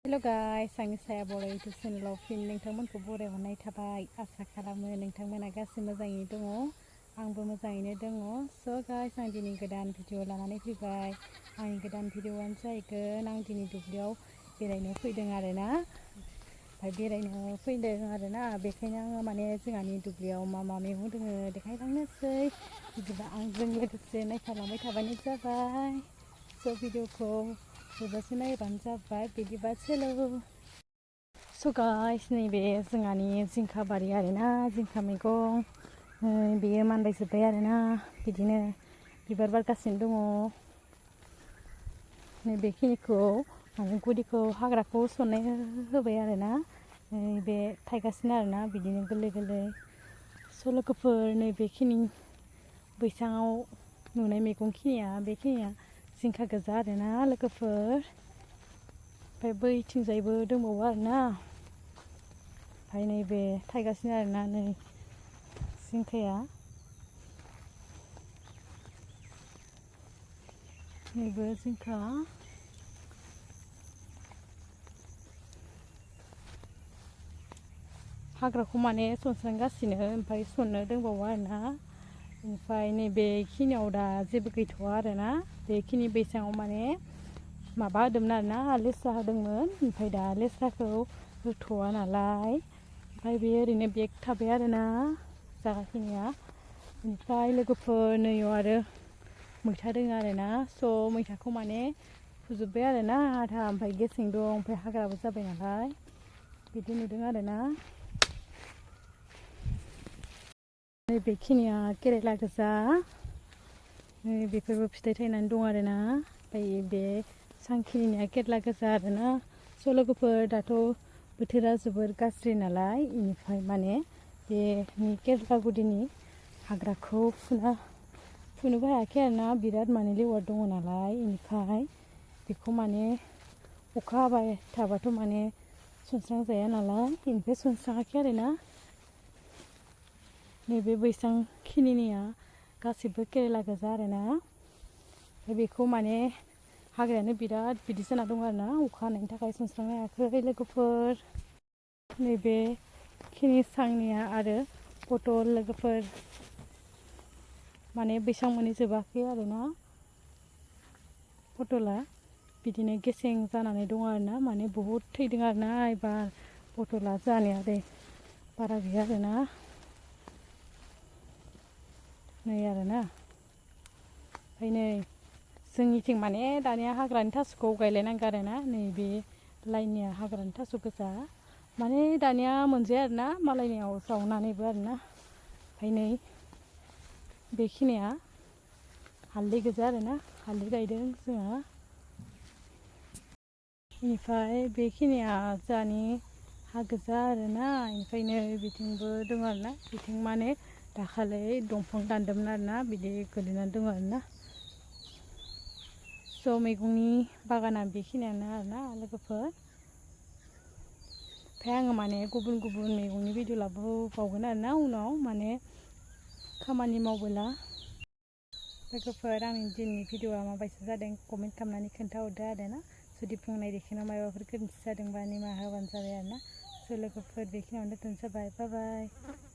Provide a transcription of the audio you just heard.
Hello guys आंनि साया बर' YouTube चेनेलाव फिन नोंथांमोनखौ बरायहरनाय थाबाय। आसा खालामो नोंथांमोना गासैबो मोजाङैनो दङ, आंबो मोजाङैनो दङ। स' गाइस आं दिनै गोदान भिडिअ लानानै फैबाय। आंनि गोदान भिडिअआनो जाहैगोन आं दिनै दुब्लियाव बेरायनो फैदों आरोना। बेखायनो आङो माने जोंहानि दुब्लियाव मा मैगं दङ देखायलांनोसै। बिदिबा आंजों लोगोसे नायफालांबाय थाबानो जाबाय। स' भिडिअखौ जोबजासे नायबानो जाबाय। बिदिबा चलो। स' गाइस नैबे जोंहानि जिंखा बारि आरोना, जिंखा मैगं बेयो मानबायजोब्बाय आरोना, बिदिनो बिबार बारगासिनो दङ। नैबेखिनिखौ माने गुदिखौ हाग्राखौ सननाय होबाय आरोना, बे थायगासिनो आरोना बिदिनो गोरलै गोरलै। स' लोगोफोर नैबेखिनि बैसाङाव नुनाय मैगंखिनिया बेखिनिया जिंखा गोजा आरोना लोगोफोर। ओमफ्राय बैथिंजायबो दंबावो आरोना, ओमफ्राय नैबे थायगासिनो आरोना नै जिंखाया। नैबे जिंखा हाग्राखौ माने सनस्रांगासिनो, ओमफ्राय सननो दंबावो आरोना। ओमफ्राय नैबेखिनियाव दा जेबो गैथ'वा आरोना, बेखिनि बैसाङाव माने माबा होदोंमोन आरोना, लेस्रा होदोंमोन। ओमफ्राय दा लेस्राखौ होथ'वा नालाय, ओमफ्राय बे ओरैनो बेग थाबाय आरोना जागाखिनिया। ओमफ्राय लोगोफोर नैयाव आरो मैथा दङ आरोना। स' मैथाखौ माने फोजोब्बाय आरोना आधा, ओमफ्राय गेसें दं, ओमफ्राय हाग्राबो जाबाय नालाय बिदि नुदों आरोना। नैबेखिनिया केरेला गोजा, बेफोरबो फिथाइ थायनानै दं आरोना। ओमफ्राय बे सांखिनिया केरेला गोजा आरोना। स' लोगोफोर दाथ' बोथोरा जोबोर गाज्रि नालाय, बेनिफ्राय माने बेनि केरेला गुदिनि हाग्राखौ फुनोबो हायाखै आरोना, बिराद माने लेवार दङ नालाय। बेनिफ्राय बेखौ माने अखा हाबाय थाबाथ' माने सनस्रां जाया नालाय, बेनिफ्राय सनस्राङाखै आरोना। नैबे बैसां खिनिनिया गासिबो केरेला गोजा आरोना। ओमफ्राय बेखौ माने हाग्रायानो बिराद बिदि जाना दं आरोना, अखा हानायनि थाखाय सनस्रांनो हायाखै लोगोफोर। नैबे खिनि सांनिया आरो पटल लोगोफोर माने बैसां मोनहैजोबाखै आरोना। पटला बिदिनो गेसें जानानै दं आरोना, माने बहुद थैदों आरोना एबार पटला जानाया दे बारा गैया आरोना। नै आरोना, ओमफ्राय नै जोंनिथिं माने दानिया हाग्रानि थास'खौ गायलायनांगौ आरोना। नैबे लाइननिया हाग्रानि थास' गोजा, माने दानिया मोनजाया आरोना, मालायनियाव जावनानैबो आरोना। ओमफ्राय नै बेखिनिया हालदै गोजा आरोना, हालदै गायदों जोंहा। बेनिफ्राय बेखिनिया जोंहानि हा गोजा आरोना। ओमफ्राय नै बिथिंबो दङ आरोना, बिथिं माने दाखालि दंफां दानदोंमोन आरोना, बिदि गोलैनानै दङ आरोना। स' मैगंनि बागाना बेखिनियानो आरोना लोगोफोर। ओमफ्राय आङो माने गुबुन गुबुन मैगंनि भिडिअ लाबोबावगोन आरोना उनाव, माने खामानि मावबोला। लोगोफोर आंनि दिनैनि भिडिअआ माबायदि जादों कमेन्ट खालामनानै खोन्थाहरदो आरोना। जुदि बुंनाय देखायनायाव माबाफोर गोरोन्थि जादोंबा निमाहा होबानो जाबाय आरोना। स' लोगोफोर बेखिनियावनो दोनथ'नाय जाबाय, बाय बाय।